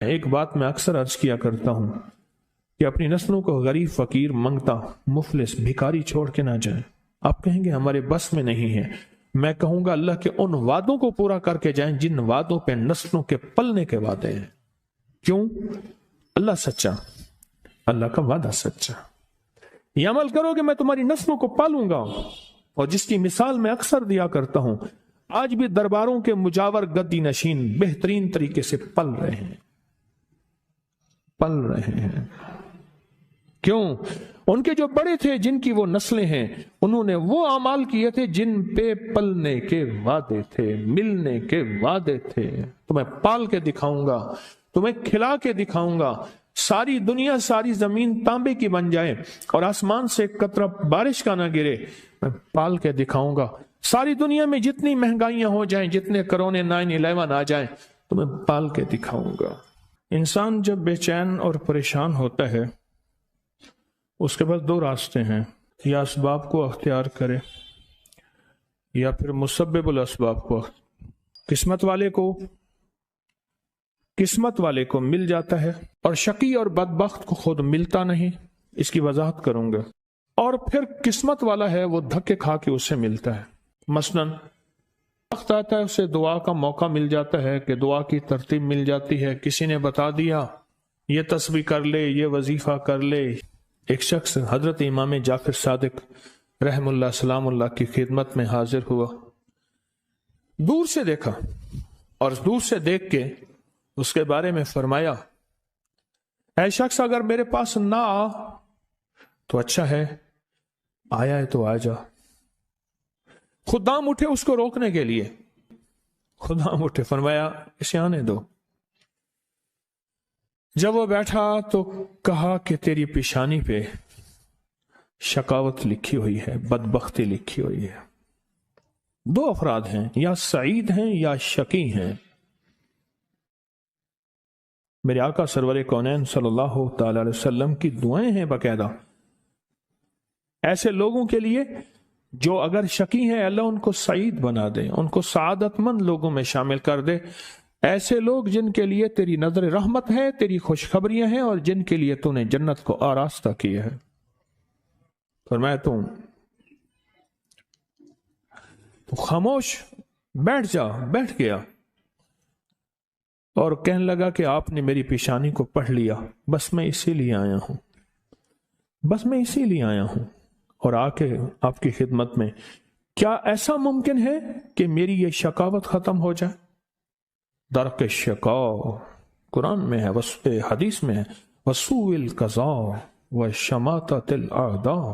ایک بات میں اکثر عرض کیا کرتا ہوں کہ اپنی نسلوں کو غریب، فقیر، منگتا، مفلس، بھکاری چھوڑ کے نہ جائیں۔ آپ کہیں گے ہمارے بس میں نہیں ہے، میں کہوں گا اللہ کے ان وعدوں کو پورا کر کے جائیں جن وعدوں پہ نسلوں کے پلنے کے وعدے ہیں۔ کیوں؟ اللہ سچا، اللہ کا وعدہ سچا۔ یہ عمل کرو کہ میں تمہاری نسلوں کو پالوں گا، اور جس کی مثال میں اکثر دیا کرتا ہوں، آج بھی درباروں کے مجاور گدی نشین بہترین طریقے سے پل رہے ہیں، پل رہے ہیں۔ کیوں؟ ان کے جو بڑے تھے، جن کی وہ نسلیں ہیں، انہوں نے وہ اعمال کیے تھے جن پہ پلنے کے وعدے تھے، ملنے کے وعدے تھے۔ تمہیں پال کے دکھاؤں گا، تمہیں کھلا کے دکھاؤں گا، ساری دنیا، ساری زمین تانبے کی بن جائے اور آسمان سے ایک قطرہ بارش کا نہ گرے، میں پال کے دکھاؤں گا۔ ساری دنیا میں جتنی مہنگائیاں ہو جائیں، جتنے کرونے 9/11 آ جائیں، تمہیں پال کے دکھاؤں گا۔ انسان جب بے چین اور پریشان ہوتا ہے، اس کے پاس دو راستے ہیں، یا اسباب کو اختیار کرے یا پھر مسبب الاسباب کو۔ قسمت والے کو مل جاتا ہے، اور شقی اور بدبخت کو خود ملتا نہیں۔ اس کی وضاحت کروں گا۔ اور پھر قسمت والا ہے، وہ دھکے کھا کے اسے ملتا ہے۔ مثلاً وقت آتا ہے، اسے دعا کا موقع مل جاتا ہے کہ دعا کی ترتیب مل جاتی ہے، کسی نے بتا دیا یہ تسبیح کر لے، یہ وظیفہ کر لے۔ ایک شخص حضرت امام جعفر صادق رحم اللہ سلام اللہ کی خدمت میں حاضر ہوا، دور سے دیکھا، اور دور سے دیکھ کے اس کے بارے میں فرمایا، اے شخص اگر میرے پاس نہ آ تو اچھا ہے، آیا ہے تو آ جا۔ خدام اٹھے اس کو روکنے کے لیے، خدام اٹھے، فرمایا اسے آنے دو۔ جب وہ بیٹھا تو کہا کہ تیری پیشانی پہ شقاوت لکھی ہوئی ہے، بدبختی لکھی ہوئی ہے۔ دو افراد ہیں، یا سعید ہیں یا شقی ہیں۔ میرے آقا سرور کونین صلی اللہ تعالی علیہ وسلم کی دعائیں ہیں باقاعدہ ایسے لوگوں کے لیے جو اگر شقی ہیں، اللہ ان کو سعید بنا دے، ان کو سعادت مند لوگوں میں شامل کر دے۔ ایسے لوگ جن کے لیے تیری نظر رحمت ہے، تیری خوشخبریاں ہیں، اور جن کے لیے تو نے جنت کو آراستہ کیا ہے۔ فرمایا تو خاموش بیٹھ جا۔ بیٹھ گیا اور کہنے لگا کہ آپ نے میری پیشانی کو پڑھ لیا، بس میں اسی لیے آیا ہوں، بس میں اسی لیے آیا ہوں، اور آ کے آپ کی خدمت میں۔ کیا ایسا ممکن ہے کہ میری یہ شقاوت ختم ہو جائے؟ درک شقاء قرآن میں ہے، حدیث میں ہے، وسوء القضاء وشماتۃ الاعداء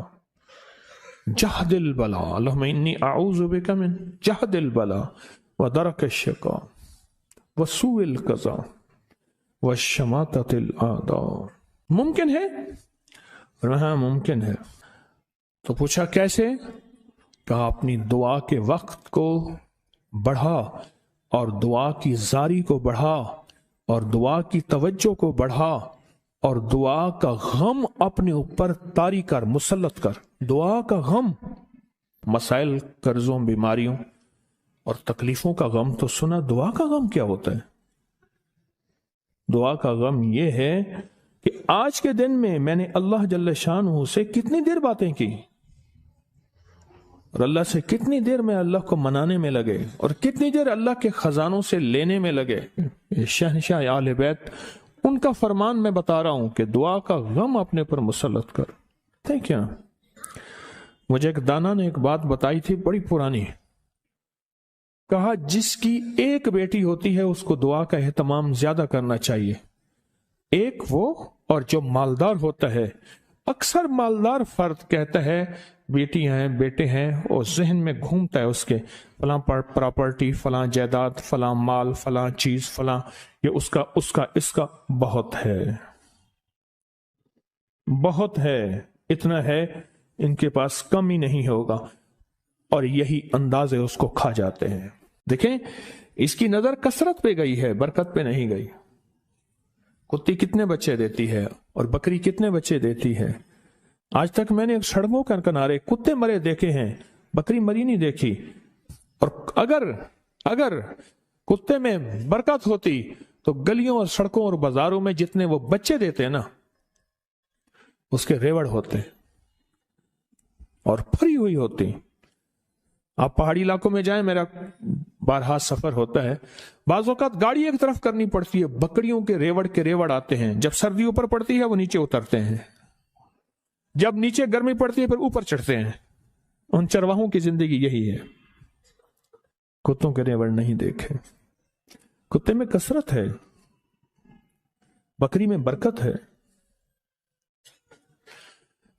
جہد البلاء، اللہم انی اعوذ بک من جہد البلاء ودرک الشقاء وسوء القضاء وشماتۃ الاعداء۔ ممکن ہے؟ ہاں ممکن ہے۔ تو پوچھا کیسے؟ کہا اپنی دعا کے وقت کو بڑھا، اور دعا کی زاری کو بڑھا، اور دعا کی توجہ کو بڑھا، اور دعا کا غم اپنے اوپر طاری کر، مسلط کر۔ دعا کا غم، مسائل، قرضوں، بیماریوں اور تکلیفوں کا غم تو سنا، دعا کا غم کیا ہوتا ہے؟ دعا کا غم یہ ہے کہ آج کے دن میں میں نے اللہ جل شانہ سے کتنی دیر باتیں کی، اور اللہ سے کتنی دیر میں اللہ کو منانے میں لگے، اور کتنی دیر اللہ کے خزانوں سے لینے میں لگے۔ شہنشاہ اہل بیت، ان کا فرمان میں بتا رہا ہوں کہ دعا کا غم اپنے پر مسلط کر۔ دیکھ کیا مجھے ایک دانا نے ایک بات بتائی تھی بڑی پرانی، کہا جس کی ایک بیٹی ہوتی ہے اس کو دعا کا اہتمام زیادہ کرنا چاہیے، ایک وہ، اور جو مالدار ہوتا ہے، اکثر مالدار فرد کہتا ہے بیٹی ہیں بیٹے ہیں، اور ذہن میں گھومتا ہے اس کے فلاں پراپرٹی، فلاں جائیداد، فلاں مال، فلاں چیز، فلاں، یہ اس کا بہت ہے، بہت ہے، اتنا ہے ان کے پاس کم ہی نہیں ہوگا، اور یہی اندازے اس کو کھا جاتے ہیں۔ دیکھیں اس کی نظر کثرت پہ گئی ہے، برکت پہ نہیں گئی۔ کتی کتنے بچے دیتی ہے اور بکری کتنے بچے دیتی ہے؟ آج تک میں نے سڑکوں کے کنارے کتے مرے دیکھے ہیں، بکری مری نہیں دیکھی۔ اور اگر کتے میں برکت ہوتی تو گلیوں اور سڑکوں اور بازاروں میں جتنے وہ بچے دیتے ہیں نا، اس کے ریوڑ ہوتے ہیں اور بھری ہوئی ہوتی. آپ پہاڑی علاقوں میں جائیں، میرا بارہا سفر ہوتا ہے، بعض اوقات گاڑی ایک طرف کرنی پڑتی ہے، بکریوں کے ریوڑ آتے ہیں. جب سردی اوپر پڑتی ہے وہ نیچے اترتے ہیں، جب نیچے گرمی پڑتی ہے پھر اوپر چڑھتے ہیں. ان چرواہوں کی زندگی یہی ہے. کتوں کے ریوڑ نہیں دیکھے. کتے میں کثرت ہے، بکری میں برکت ہے.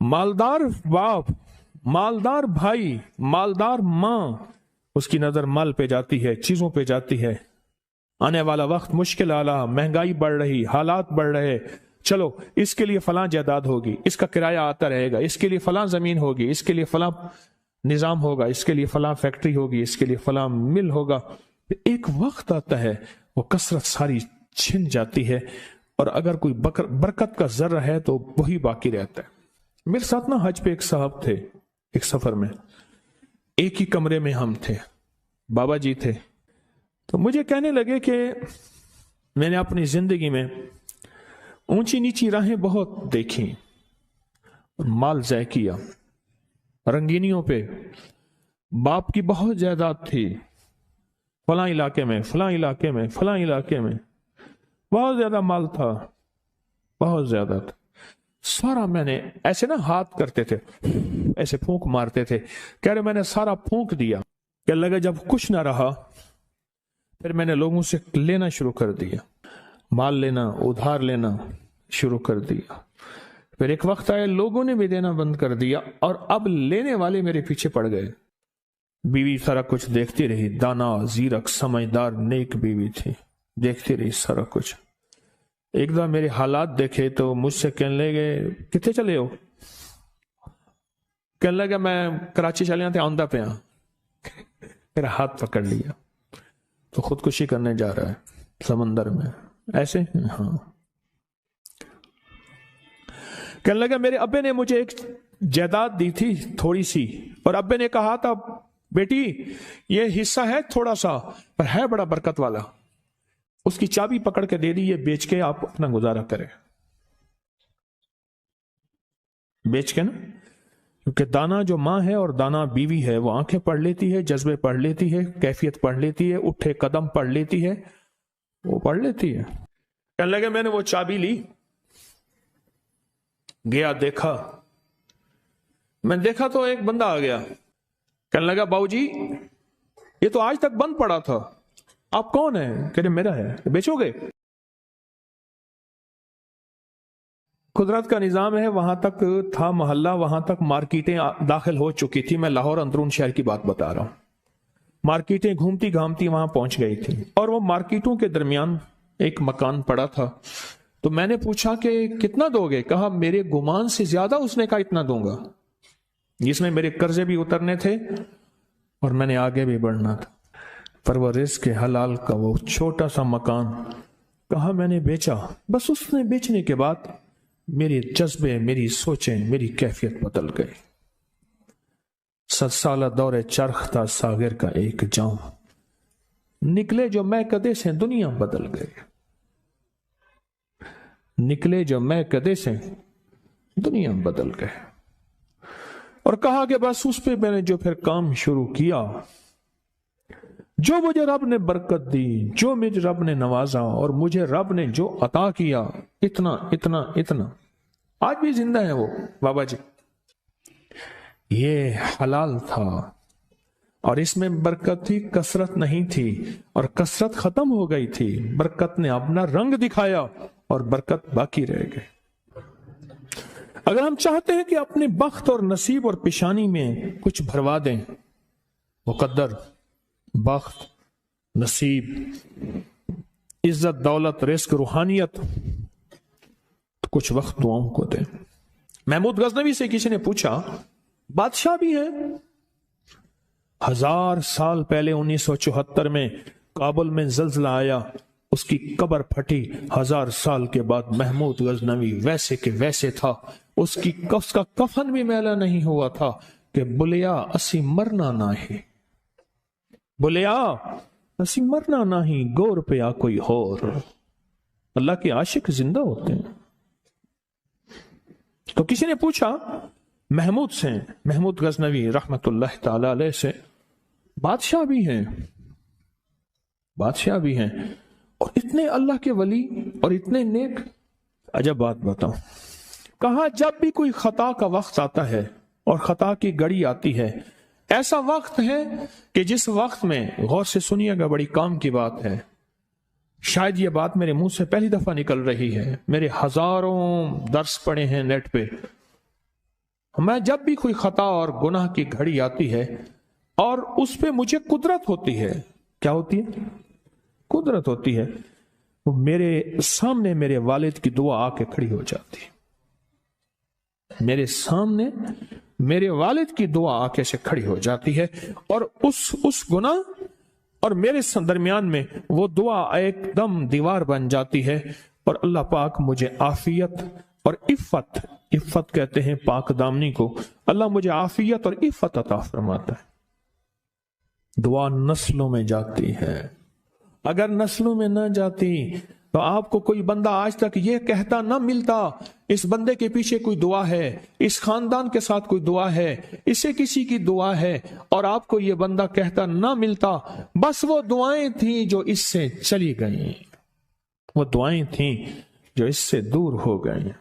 مالدار باپ، مالدار بھائی، مالدار ماں، اس کی نظر مال پہ جاتی ہے، چیزوں پہ جاتی ہے. آنے والا وقت مشکل آلا، مہنگائی بڑھ رہی، حالات بڑھ رہے، چلو اس کے لیے فلاں جائیداد ہوگی، اس کا کرایہ آتا رہے گا، اس کے لیے فلاں زمین ہوگی، اس کے لیے فلاں نظام ہوگا، اس کے لیے فلاں فیکٹری ہوگی، اس کے لیے فلاں مل ہوگا. ایک وقت آتا ہے وہ کثرت ساری چھن جاتی ہے، اور اگر کوئی برکت کا ذرہ ہے تو وہی باقی رہتا ہے. میرے ساتھ نا حج پہ ایک صاحب تھے، ایک سفر میں، ایک ہی کمرے میں ہم تھے، بابا جی تھے. تو مجھے کہنے لگے کہ میں نے اپنی زندگی میں اونچی نیچی راہیں بہت دیکھی، مال ضائع کیا، رنگینیوں پہ. باپ کی بہت جائیداد تھی، فلاں علاقے میں، فلاں علاقے میں، فلاں علاقے میں بہت زیادہ مال تھا، بہت زیادہ تھا. سارا میں نے ایسے نا ہاتھ کرتے تھے، ایسے پھونک مارتے تھے، کہہ رہے میں نے سارا پھونک دیا. کہنے لگا جب کچھ نہ رہا پھر میں نے لوگوں سے لینا شروع کر دیا، مال لینا، ادھار لینا شروع کر دیا. پھر ایک وقت آیا لوگوں نے بھی دینا بند کر دیا، اور اب لینے والے میرے پیچھے پڑ گئے. بیوی سارا کچھ دیکھتی رہی، دانا، زیرک، سمجھدار، نیک بیوی تھی، دیکھتی رہی سارا کچھ. ایک دفعہ میرے حالات دیکھے تو مجھ سے کہنے لگے کتنے چلے ہو؟ کہنے لگا میں کراچی چلے تھے، آندہ پہ میرا ہاتھ پکڑ لیا. تو خودکشی کرنے جا رہا ہے سمندر میں ایسے. ہاں. کہنے لگا میرے ابے نے مجھے ایک جائیداد دی تھی تھوڑی سی، اور ابے نے کہا تھا بیٹی یہ حصہ ہے تھوڑا سا پر ہے بڑا برکت والا، اس کی چابی پکڑ کے دے دی، یہ بیچ کے آپ اپنا گزارا کریں. بیچ کے نا، کیونکہ دانا جو ماں ہے اور دانا بیوی ہے وہ آنکھیں پڑھ لیتی ہے، جذبے پڑھ لیتی ہے، کیفیت پڑھ لیتی ہے، اٹھے قدم پڑھ لیتی ہے، وہ پڑھ لیتی ہے. کہنے لگے میں نے وہ چابی لی، گیا دیکھا، میں دیکھا تو ایک بندہ آ گیا. کہنے لگا باؤ جی یہ تو آج تک بند پڑا تھا، آپ کون ہیں؟ کہ میرا ہے، بیچو گے؟ قدرت کا نظام ہے، وہاں تک تھا محلہ، وہاں تک مارکیٹیں داخل ہو چکی تھی. میں لاہور اندرون شہر کی بات بتا رہا ہوں. مارکیٹیں گھومتی گھامتی وہاں پہنچ گئی تھی، اور وہ مارکیٹوں کے درمیان ایک مکان پڑا تھا. تو میں نے پوچھا کہ کتنا دو گے؟ کہا میرے گمان سے زیادہ. اس نے کہا اتنا دوں گا، جس میں میرے قرضے بھی اترنے تھے اور میں نے آگے بھی بڑھنا تھا. پر وہ رزق حلال کا وہ چھوٹا سا مکان کہا میں نے بیچا. بس اس نے بیچنے کے بعد میرے جذبے، میری سوچیں، میری کیفیت بدل گئی. 7 سالہ دور چرخ تھا ساغر کا ایک جام، نکلے جو میں کدے سے دنیا بدل گئے. نکلے جو میں کدے سے دنیا بدل گئے. اور کہا کہ بس اس پہ میں نے جو پھر کام شروع کیا، جو مجھے رب نے برکت دی، جو مجھے رب نے نوازا، اور مجھے رب نے جو عطا کیا، اتنا اتنا اتنا. آج بھی زندہ ہے وہ بابا جی. یہ حلال تھا اور اس میں برکت تھی، کثرت نہیں تھی، اور کثرت ختم ہو گئی تھی. برکت نے اپنا رنگ دکھایا اور برکت باقی رہ گئی. اگر ہم چاہتے ہیں کہ اپنے بخت اور نصیب اور پیشانی میں کچھ بھروا دیں، مقدر، بخت، نصیب، عزت، دولت، رزق، روحانیت، تو کچھ وقت دعاؤں کو دیں. محمود غزنوی سے کسی نے پوچھا بادشاہ بھی ہے. 1000 سال پہلے 1974 میں کابل میں زلزلہ آیا، اس کی قبر پھٹی. 1000 سال کے بعد محمود غزنوی ویسے کہ ویسے تھا. اس کا کفن بھی میلا نہیں ہوا تھا کہ بلیا اسی مرنا نہیں، بلیا اسی مرنا نہیں، گور پیا کوئی اور. اللہ کے عاشق زندہ ہوتے ہیں۔ تو کسی نے پوچھا محمود سے، محمود غزنوی رحمت اللہ تعالی علیہ سے، بادشاہ بھی ہیں، بادشاہ بھی ہیں اور اتنے اللہ کے ولی اور اتنے نیک۔ عجب بات بتاؤں، کہا جب بھی کوئی خطا کا وقت آتا ہے اور خطا کی گھڑی آتی ہے، ایسا وقت ہے کہ جس وقت میں، غور سے سنیے گا، بڑی کام کی بات ہے، شاید یہ بات میرے منہ سے پہلی دفعہ نکل رہی ہے، میرے ہزاروں درس پڑے ہیں نیٹ پہ، میں جب بھی کوئی خطا اور گناہ کی گھڑی آتی ہے اور اس پہ مجھے قدرت ہوتی ہے، کیا ہوتی ہے؟ قدرت ہوتی ہے، میرے سامنے میرے والد کی دعا آ کے کھڑی ہو جاتی ہے، میرے سامنے میرے والد کی دعا آ کے سے کھڑی ہو جاتی ہے، اور اس گناہ اور میرے درمیان میں وہ دعا ایک دم دیوار بن جاتی ہے، اور اللہ پاک مجھے عافیت اور عفت کہتے ہیں پاک دامنی کو، اللہ مجھے عافیت اور عفت عطا فرماتا ہے۔ دعا نسلوں میں جاتی ہے، اگر نسلوں میں نہ جاتی تو آپ کو کوئی بندہ آج تک یہ کہتا نہ ملتا اس بندے کے پیچھے کوئی دعا ہے، اس خاندان کے ساتھ کوئی دعا ہے، اسے کسی کی دعا ہے، اور آپ کو یہ بندہ کہتا نہ ملتا بس وہ دعائیں تھیں جو اس سے چلی گئیں، وہ دعائیں تھیں جو اس سے دور ہو گئیں۔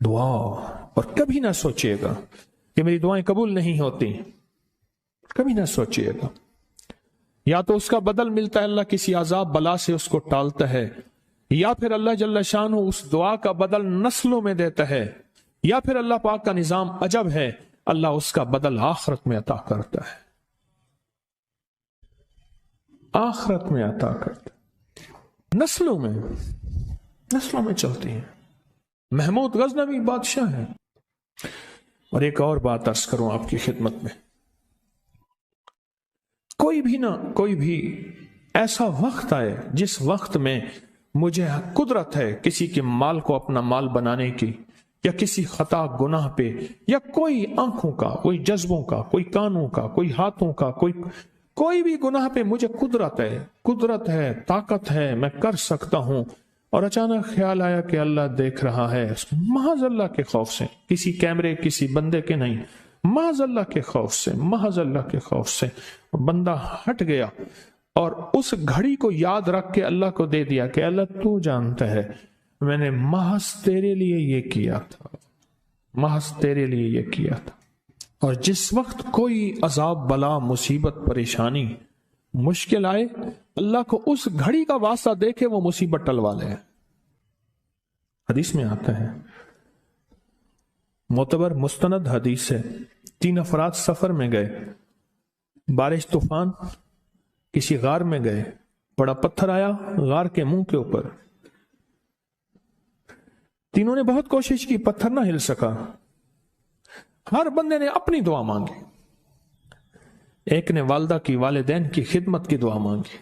دعا، اور کبھی نہ سوچئے گا کہ میری دعائیں قبول نہیں ہوتی، کبھی نہ سوچئے گا، یا تو اس کا بدل ملتا ہے، اللہ کسی عذاب بلا سے اس کو ٹالتا ہے، یا پھر اللہ جل شانہ اس دعا کا بدل نسلوں میں دیتا ہے، یا پھر اللہ پاک کا نظام عجب ہے، اللہ اس کا بدل آخرت میں عطا کرتا ہے، آخرت میں عطا کرتا ہے، نسلوں میں چلتی ہیں۔ محمود غزنوی بادشاہ ہیں۔ اور ایک اور بات عرض کروں آپ کی خدمت میں، کوئی بھی ایسا وقت آئے جس وقت میں مجھے قدرت ہے کسی کے مال کو اپنا مال بنانے کی، یا کسی خطا گناہ پہ، یا کوئی آنکھوں کا، کوئی جذبوں کا، کوئی کانوں کا، کوئی ہاتھوں کا، کوئی بھی گناہ پہ مجھے قدرت ہے، طاقت ہے، میں کر سکتا ہوں، اور اچانک خیال آیا کہ اللہ دیکھ رہا ہے، محض اللہ کے خوف سے، کسی کیمرے کسی بندے کے نہیں، محض اللہ کے خوف سے بندہ ہٹ گیا، اور اس گھڑی کو یاد رکھ کے اللہ کو دے دیا کہ اللہ تو جانتا ہے میں نے محض تیرے لیے یہ کیا تھا، اور جس وقت کوئی عذاب بلا مصیبت پریشانی مشکل آئے، اللہ کو اس گھڑی کا واسطہ دے کے وہ مصیبت ٹلوا لے۔ حدیث میں آتا ہے، معتبر مستند حدیث ہے، 3 افراد سفر میں گئے، بارش طوفان، کسی غار میں گئے، بڑا پتھر آیا غار کے منہ کے اوپر، تینوں نے بہت کوشش کی، پتھر نہ ہل سکا، ہر بندے نے اپنی دعا مانگی، ایک نے والدہ کی، والدین کی خدمت کی دعا مانگی،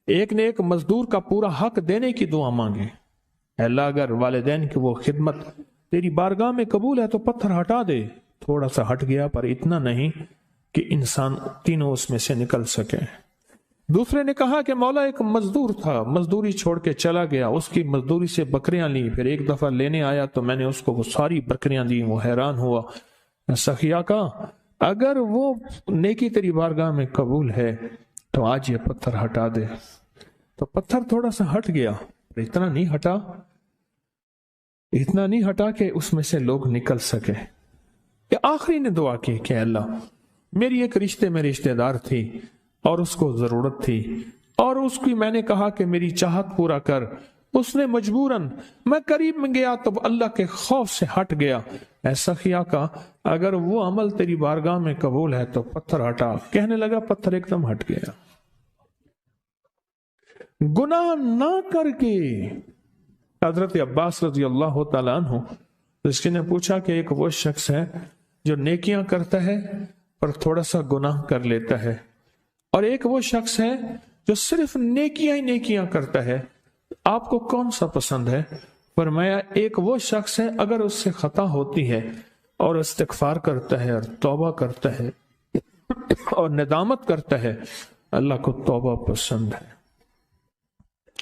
ایک نے ایک مزدور کا پورا حق دینے کی دعا مانگی، اے اللہ اگر والدین کی وہ خدمت تیری بارگاہ میں قبول ہے تو پتھر ہٹا دے، تھوڑا سا ہٹ گیا پر اتنا نہیں کہ انسان تینوں اس میں سے نکل سکے۔ دوسرے نے کہا کہ مولا ایک مزدور تھا، مزدوری چھوڑ کے چلا گیا، اس کی مزدوری سے بکریاں لی، پھر ایک دفعہ لینے آیا تو میں نے اس کو وہ ساری بکریاں دی، وہ حیران ہوا، سخیا کا اگر وہ نیکی تیری بارگاہ میں قبول ہے تو آج یہ پتھر ہٹا دے، تو پتھر تھوڑا سا ہٹ گیا، اتنا نہیں ہٹا کہ اس میں سے لوگ نکل سکے۔ کہ آخری نے دعا کی کہ اللہ میری ایک رشتے میں رشتہ دار تھی اور اس کو ضرورت تھی، اور اس کی میں نے کہا کہ میری چاہت پورا کر، اس نے مجبوراً، میں قریب میں گیا تو اللہ کے خوف سے ہٹ گیا، ایسا کیا کا اگر وہ عمل تیری بارگاہ میں قبول ہے تو پتھر ہٹا، کہنے لگا پتھر ایک دم ہٹ گیا۔ گناہ نہ کر کے، حضرت عباس رضی اللہ تعالیٰ عنہ جس نے پوچھا کہ ایک وہ شخص ہے جو نیکیاں کرتا ہے پر تھوڑا سا گناہ کر لیتا ہے، اور ایک وہ شخص ہے جو صرف نیکیاں ہی نیکیاں کرتا ہے، آپ کو کون سا پسند ہے؟ فرمایا ایک وہ شخص ہے اگر اس سے خطا ہوتی ہے اور استغفار کرتا ہے اور توبہ کرتا ہے اور ندامت کرتا ہے، اللہ کو توبہ پسند ہے،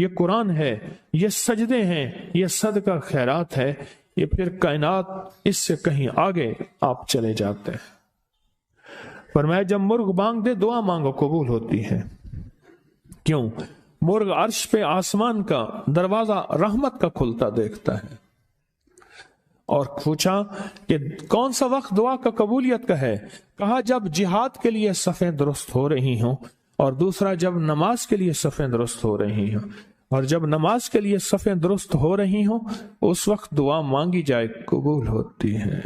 یہ قرآن ہے، یہ سجدے ہیں، یہ صدقہ خیرات ہے، یہ پھر کائنات اس سے کہیں آگے آپ چلے جاتے ہیں۔ فرمایا جب مرغ بانگ دے دعا مانگو قبول ہوتی ہے۔ کیوں؟ مرغ عرش پہ آسمان کا دروازہ رحمت کا کھلتا دیکھتا ہے۔ اور پوچھا کہ کون سا وقت دعا کا قبولیت کا ہے؟ کہا جب جہاد کے لیے صفیں درست ہو رہی ہوں، اور دوسرا جب نماز کے لیے صفیں درست ہو رہی ہوں، اور جب نماز کے لیے صفیں درست ہو رہی ہوں اس وقت دعا مانگی جائے قبول ہوتی ہے۔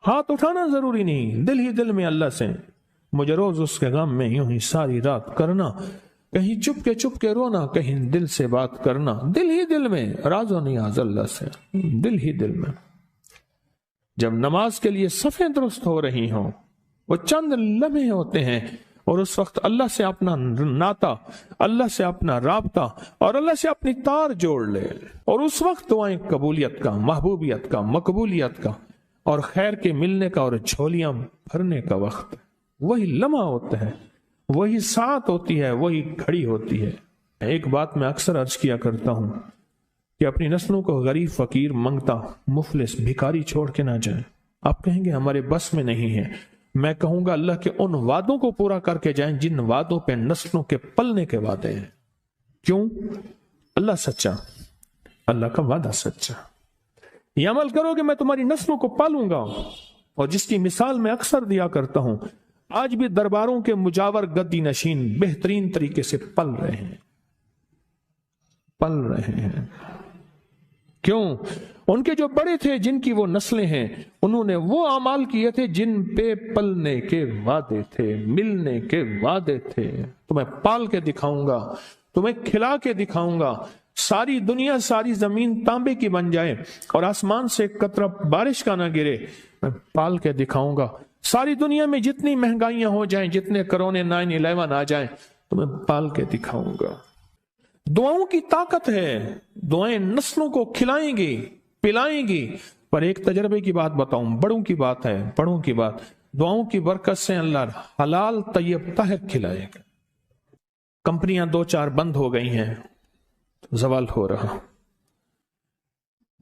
ہاتھ اٹھانا ضروری نہیں، دل ہی دل میں اللہ سے مجھے روز اس کے غم میں یوں ہی ساری رات کرنا، کہیں چپ کے رونا، کہیں دل سے بات کرنا، دل ہی دل میں راز و نیاز اللہ سے، دل ہی دل میں۔ جب نماز کے لیے صفیں درست ہو رہی ہوں، وہ چند لمحے ہوتے ہیں، اور اس وقت اللہ سے اپنا ناتا، اللہ سے اپنا رابطہ اور اللہ سے اپنی تار جوڑ لے، اور اس وقت دعائیں قبولیت کا، محبوبیت کا، مقبولیت کا اور خیر کے ملنے کا اور جھولیاں بھرنے کا وقت، وہی لمحہ ہوتا ہے، وہی ساعت ہوتی ہے، وہی گھڑی ہوتی ہے۔ ایک بات میں اکثر عرض کیا کرتا ہوں کہ اپنی نسلوں کو غریب، فقیر، منگتا، مفلس، بھکاری چھوڑ کے نہ جائیں۔ آپ کہیں گے ہمارے بس میں نہیں ہے، میں کہوں گا اللہ کے ان وعدوں کو پورا کر کے جائیں جن وعدوں پہ نسلوں کے پلنے کے وعدے ہیں۔ کیوں؟ اللہ سچا، اللہ کا وعدہ سچا۔ یہ عمل کرو کہ میں تمہاری نسلوں کو پالوں گا، اور جس کی مثال میں اکثر دیا کرتا ہوں، آج بھی درباروں کے مجاور گدی نشین بہترین طریقے سے پل رہے ہیں۔ کیوں؟ ان کے جو بڑے تھے، جن کی وہ نسلیں ہیں، انہوں نے وہ اعمال کیے تھے جن پہ پلنے کے وعدے تھے، ملنے کے وعدے تھے۔ تمہیں پال کے دکھاؤں گا، تمہیں کھلا کے دکھاؤں گا، ساری دنیا، ساری زمین تانبے کی بن جائے اور آسمان سے ایک قطرہ بارش کا نہ گرے، میں پال کے دکھاؤں گا۔ ساری دنیا میں جتنی مہنگائیاں ہو جائیں، جتنے کرونے 9/11 آ جائیں، تمہیں پال کے دکھاؤں گا۔ دعاؤں کی طاقت ہے، دعائیں نسلوں کو کھلائیں گی، پلائیں گی۔ پر ایک تجربے کی بات بتاؤں، بڑوں کی بات ہے، بڑوں کی بات، دعاؤں کی برکت سے اللہ حلال طیب طاہر کھلائے گا۔ کمپنیاں 2-4 بند ہو گئی ہیں، زوال ہو رہا،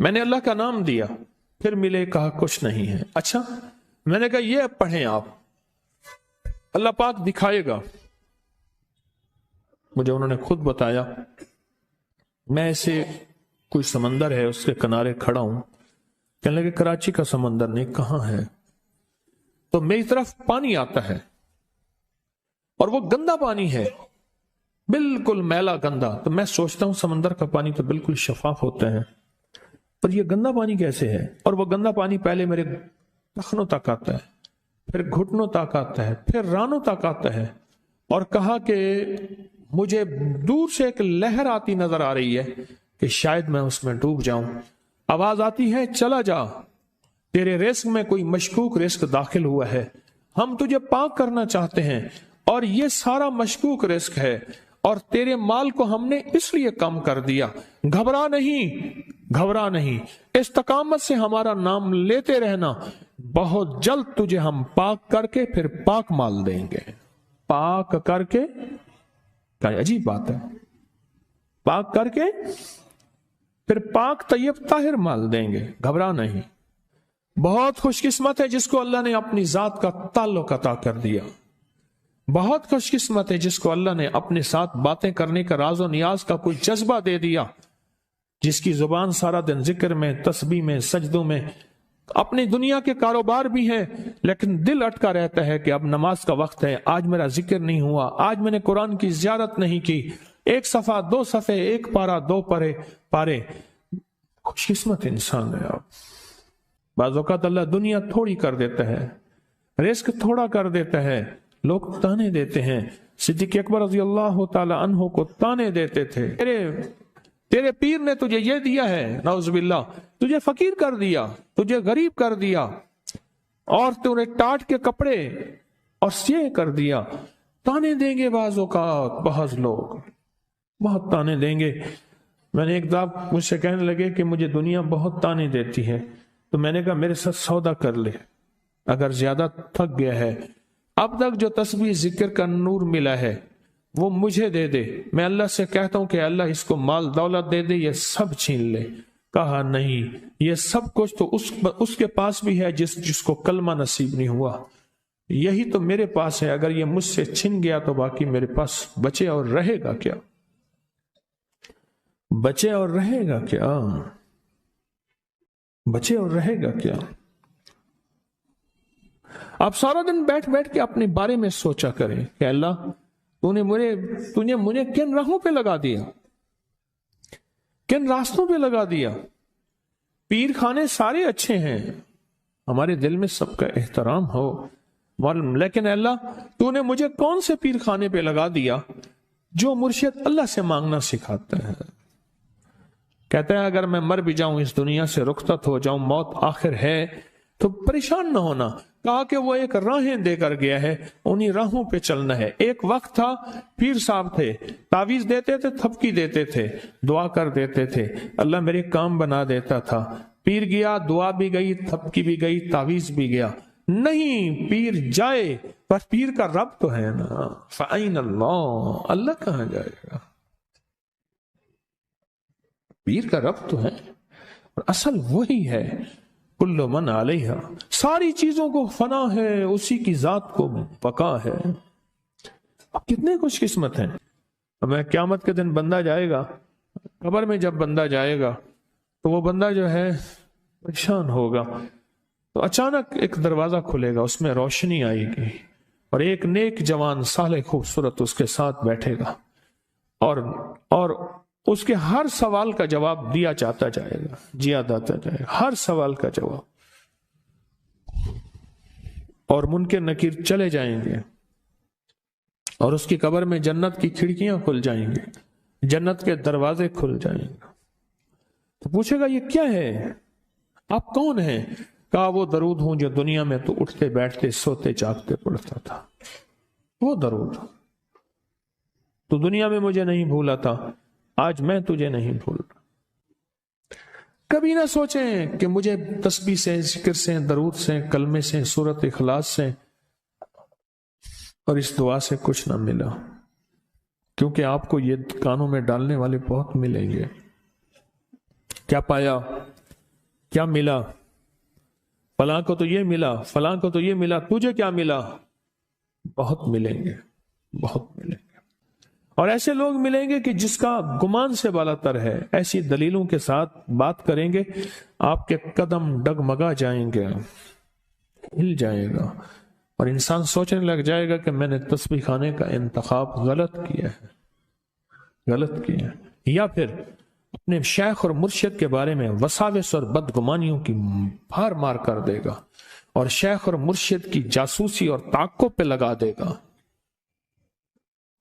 میں نے اللہ کا نام دیا، پھر ملے، کہا کچھ نہیں ہے۔ اچھا، میں نے کہا یہ پڑھیں آپ، اللہ پاک دکھائے گا۔ مجھے انہوں نے خود بتایا، میں ایسے کوئی سمندر ہے اس کے کنارے کھڑا ہوں، کہنے لگے کراچی کا سمندر نہیں، کہاں ہے؟ تو میری طرف پانی آتا ہے اور وہ گندا پانی ہے، بالکل میلا گندا۔ تو میں سوچتا ہوں سمندر کا پانی تو بالکل شفاف ہوتا ہے، پر یہ گندا پانی کیسے ہے؟ اور وہ گندا پانی پہلے میرے ٹخنوں تک آتا ہے، پھر گھٹنوں تک آتا ہے، پھر رانوں تک آتا ہے۔ اور کہا کہ مجھے دور سے ایک لہر آتی نظر آ رہی ہے کہ شاید میں اس میں ڈوب جاؤں۔ آواز آتی ہے چلا جا، تیرے رزق میں کوئی مشکوک رزق داخل ہوا ہے، ہم تجھے پاک کرنا چاہتے ہیں، اور یہ سارا مشکوک رزق ہے، اور تیرے مال کو ہم نے اس لیے کم کر دیا۔ گھبرا نہیں، استقامت سے ہمارا نام لیتے رہنا، بہت جلد تجھے ہم پاک کر کے پھر پاک مال دیں گے۔ پاک کر کے، کیا عجیب بات ہے، پاک کر کے پھر پاک طیب طاہر مال دیں گے، گھبرا نہیں۔ بہت خوش قسمت ہے جس کو اللہ نے اپنی ذات کا تعلق عطا کر دیا، بہت خوش قسمت ہے جس کو اللہ نے اپنے ساتھ باتیں کرنے کا، راز و نیاز کا کوئی جذبہ دے دیا، جس کی زبان سارا دن ذکر میں، تسبیح میں، سجدوں میں، اپنی دنیا کے کاروبار بھی ہے، لیکن دل اٹکا رہتا ہے کہ اب نماز کا وقت ہے، آج میرا ذکر نہیں ہوا، آج میں نے قرآن کی زیارت نہیں کی، 1 صفحہ 2 صفحے، 1 پارہ 2 پارے۔ خوش قسمت انسان ہے آپ۔ بعض اوقات اللہ دنیا تھوڑی کر دیتا ہے، رزق تھوڑا کر دیتا ہے، لوگ تانے دیتے ہیں۔ صدیق اکبر رضی اللہ تعالی عنہ کو تانے دیتے تھے، تیرے پیر نے تجھے یہ دیا ہے، نعوذ باللہ، تجھے فقیر کر دیا، تجھے غریب کر دیا، اور تجھے ٹاٹ کے کپڑے اور سیے کر دیا۔ تانے دیں گے بعض اوقات، بعض لوگ بہت تانے دیں گے۔ میں نے ایک دفعہ مجھ سے کہنے لگے کہ مجھے دنیا بہت تانے دیتی ہے، تو میں نے کہا میرے ساتھ سودا کر لے، اگر زیادہ تھک گیا ہے، اب تک جو تسبیح ذکر کا نور ملا ہے وہ مجھے دے دے، میں اللہ سے کہتا ہوں کہ اللہ اس کو مال دولت دے دے، یہ سب چھین لے۔ کہا نہیں، یہ سب کچھ تو اس کے پاس بھی ہے جس کو کلمہ نصیب نہیں ہوا، یہی تو میرے پاس ہے، اگر یہ مجھ سے چھن گیا تو باقی میرے پاس بچے اور رہے گا کیا؟ بچے اور رہے گا کیا؟ بچے اور رہے گا کیا؟ آپ سارا دن بیٹھ بیٹھ کے اپنے بارے میں سوچا کریں کہ اللہ تو نے مجھے کن راہوں پہ لگا دیا، کن راستوں پہ لگا دیا۔ پیر خانے سارے اچھے ہیں، ہمارے دل میں سب کا احترام ہو، لیکن اللہ تو نے مجھے کون سے پیر خانے پہ لگا دیا جو مرشد اللہ سے مانگنا سکھاتا ہے؟ کہتا ہے اگر میں مر بھی جاؤں، اس دنیا سے رخصت ہو جاؤں، موت آخر ہے، تو پریشان نہ ہونا۔ کہا کہ وہ ایک راہیں دے کر گیا ہے، انہی راہوں پہ چلنا ہے۔ ایک وقت تھا پیر صاحب تھے، تعویذ دیتے تھے، تھپکی دیتے تھے، دعا کر دیتے تھے، اللہ میرے کام بنا دیتا تھا۔ پیر گیا، دعا بھی گئی، تھپکی بھی گئی، تعویذ بھی گیا۔ نہیں، پیر جائے پر پیر کا رب تو ہے نا، فَأَيْنَ اللَّهُ، اللہ کہاں جائے گا؟ پیر کا رب تو ہے، اور اصل وہی ہے۔ کل من علیہا، ساری چیزوں کو فنا ہے، اسی کی ذات کو بقا ہے۔ اب کتنے خوش قسمت ہیں۔ میں قیامت کے دن بندہ جائے گا قبر میں، جب بندہ جائے گا تو وہ بندہ جو ہے پریشان ہوگا، تو اچانک ایک دروازہ کھلے گا، اس میں روشنی آئے گی، اور ایک نیک جوان صالح خوبصورت اس کے ساتھ بیٹھے گا، اور اس کے ہر سوال کا جواب دیا جاتا جائے گا، جیا جاتا جائے گا، ہر سوال کا جواب، اور منکر نکیر چلے جائیں گے، اور اس کی قبر میں جنت کی کھڑکیاں کھل جائیں گی، جنت کے دروازے کھل جائیں گے۔ تو پوچھے گا یہ کیا ہے، آپ کون ہیں؟ کہا وہ درود ہوں جو دنیا میں تو اٹھتے بیٹھتے سوتے جاگتے پڑھتا تھا، وہ درود۔ تو دنیا میں مجھے نہیں بھولا تھا، آج میں تجھے نہیں بھول رہا۔ کبھی نہ سوچیں کہ مجھے تسبیح سے، ذکر سے، درود سے، کلمے سے، سورت اخلاص سے اور اس دعا سے کچھ نہ ملا، کیونکہ آپ کو یہ کانوں میں ڈالنے والے بہت ملیں گے۔ کیا پایا، کیا ملا؟ فلاں کو تو یہ ملا، فلاں کو تو یہ ملا، تجھے کیا ملا؟ بہت ملیں گے، بہت ملیں گے۔ اور ایسے لوگ ملیں گے کہ جس کا گمان سے بالا تر ہے، ایسی دلیلوں کے ساتھ بات کریں گے، آپ کے قدم ڈگمگا جائیں گے، ہل جائے گا، اور انسان سوچنے لگ جائے گا کہ میں نے تسبیح خانے کا انتخاب غلط کیا ہے، غلط کیا ہے۔ یا پھر اپنے شیخ اور مرشد کے بارے میں وساوس اور بدگمانیوں کی بھار مار کر دے گا، اور شیخ اور مرشد کی جاسوسی اور تعقب پہ لگا دے گا،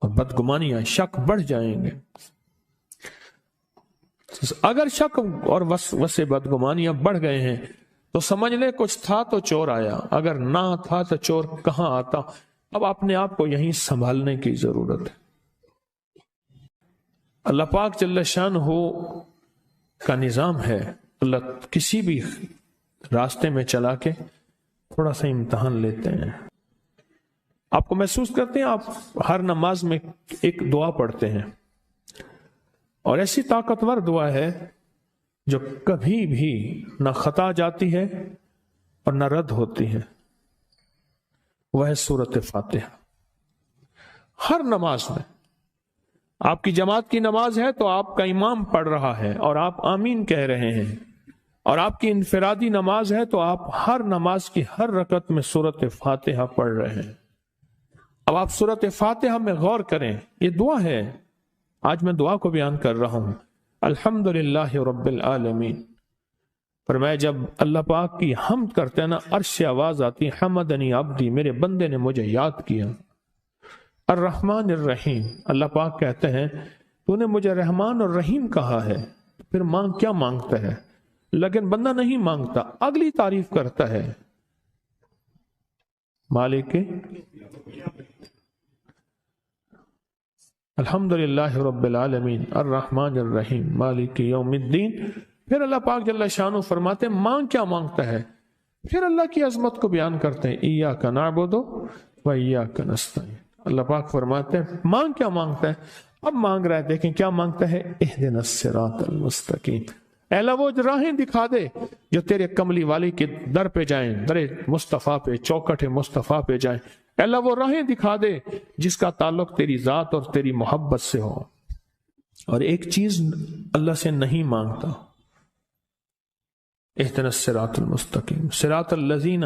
اور بدگمانیاں، شک بڑھ جائیں گے۔ اگر شک اور وسے بدگمانیاں بڑھ گئے ہیں تو سمجھ لے کچھ تھا تو چور آیا، اگر نہ تھا تو چور کہاں آتا۔ اب اپنے آپ کو یہیں سنبھالنے کی ضرورت ہے۔ اللہ پاک جل شانہ کا نظام ہے، اللہ کسی بھی راستے میں چلا کے تھوڑا سا امتحان لیتے ہیں۔ آپ کو محسوس کرتے ہیں، آپ ہر نماز میں ایک دعا پڑھتے ہیں، اور ایسی طاقتور دعا ہے جو کبھی بھی نہ خطا جاتی ہے اور نہ رد ہوتی ہے، وہ ہے سورۃ فاتحہ۔ ہر نماز میں، آپ کی جماعت کی نماز ہے تو آپ کا امام پڑھ رہا ہے اور آپ آمین کہہ رہے ہیں، اور آپ کی انفرادی نماز ہے تو آپ ہر نماز کی ہر رکعت میں سورۃ فاتحہ پڑھ رہے ہیں۔ اب آپ سورۃ فاتحہ میں غور کریں، یہ دعا ہے، آج میں دعا کو بیان کر رہا ہوں۔ الحمدللہ رب العالمین، فرمایا جب اللہ پاک کی حمد کرتے ہیں نا، عرش سے آواز آتی، حمدنی عبدی، میرے بندے نے مجھے یاد کیا۔ الرحمن الرحیم، اللہ پاک کہتے ہیں تو نے مجھے رحمان اور رحیم کہا ہے، پھر کیا مانگتا ہے؟ لیکن بندہ نہیں مانگتا، اگلی تعریف کرتا ہے، مالک الحمدللہ رب العالمین الرحمن الرحیم مالک یوم الدین۔ پھر اللہ پاک جل شانہ فرماتے ہیں کیا مانگتا ہے؟ پھر اللہ کی عظمت کو بیان کرتے ہیں، ایاک نعبد و ایاک نستعین، اللہ پاک فرماتے ہیں مانگ کیا مانگتا ہے؟ اب مانگ رہا ہے، دیکھیں کیا مانگتا ہے، اہدنا الصراط المستقیم، اے اللہ وہ راہیں دکھا دے جو تیرے کملی والی کے در پہ جائیں، در مصطفیٰ پہ، چوکٹ مصطفیٰ پہ جائیں، اے اللہ وہ راہیں دکھا دے جس کا تعلق تیری ذات اور تیری محبت سے ہو۔ اور ایک چیز اللہ سے نہیں مانگتا، اہدنا الصراط المستقیم، صراط الذین